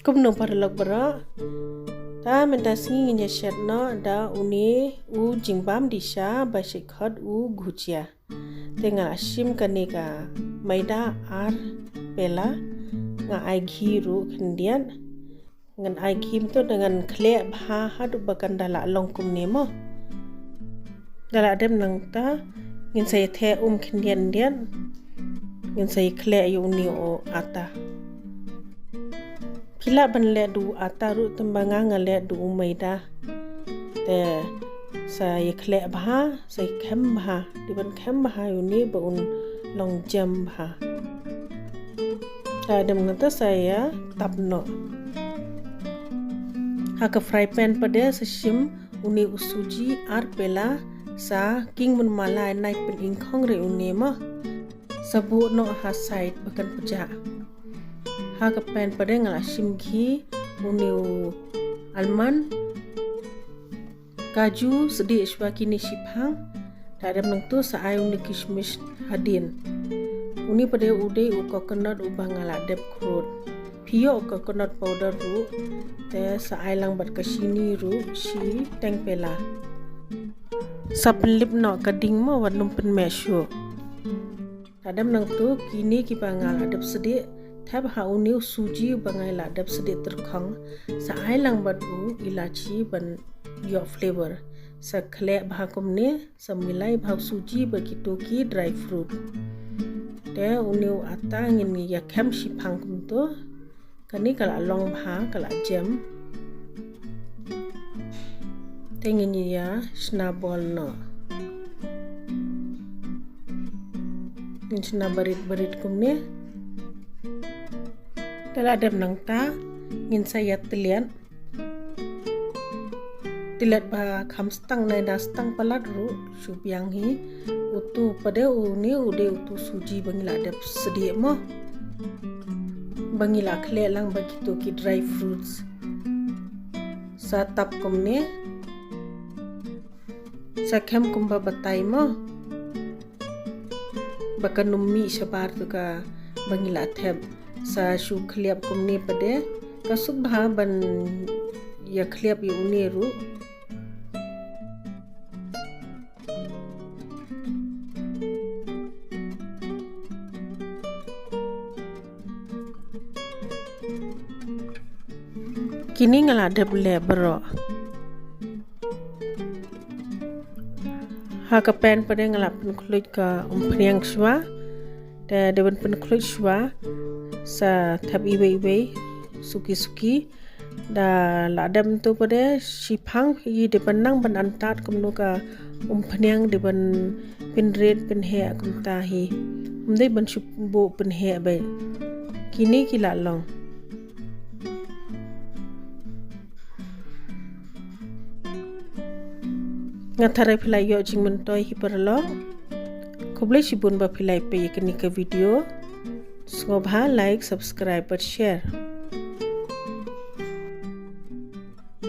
kum no paralog bara ta menta singi nya shet no da uni u jingbam disha ba shikhat u gucia tenga ashim kanika maida ar pela nga ai ghiru khendian ngan ai ghim to dengan khle bha hadu bakan dala longkum nemo dala dem nang ta ngin sai the khendian dian ngin sai khle yu ni o ata pila ban le du ata ru tembanga ngale du maida te sai khle bha sai khem bha di ban khem bha yu ni ba un long jam bha ta dem ngata saya tapno haka fry pan pada seshim uni usuji ar pela sa king mun malai nai pen ingkhong re uni ma sabu no ha side bakan peja haka pan pada ngala shim ghi uni almond kaju sedi shwa kini shiphang ta dem nang tu sa ai uni kishmish hadin uni pada ude u coconut u bangala dep khrut pio coconut powder ru te sa ailang bat kasini ru shi tengpela saplip no kading mo wanum pen mesho tadam nang tu kini ki bangal adap sedi thab hauni suji bangai la adap sedi terkhang sa ailang bat u ilachi ban yo flavor sa khle bhakum ne sa milai bhau suji bakito ki dry fruit te uni ata ngin ya khem shi phang kum to kani kala long bha kala jam tengin ya snabol no nin sna barit kumne kala dem nang ta ngin saya tilat ba kham stang nai da stang palat ru subyang hi utu pade uni ude utu suji bangila dep sedi mo bangila khle lang bagito ki dry fruits sa tap kumne sa khem kumba batai mo bakanum mi shabar tu ka bangila theb sa shu khliap kumne pade kasuk bha ban ya khliap yu ne ru kini ngalada bele bro haka pen pada ngalap penkluj ka umpriang shwa da dewan penkluj shwa sa thab ibe suki da ladam tu pada shipang yi depan nang ban antat kumno ka umpriang depan penred penhe kumta hi umde ban shubbo penhe ba kini kila long ngathare philai yo jingmen toy hi parlo khoble shibun ba philai pe yekni ka video so bha like subscribe but share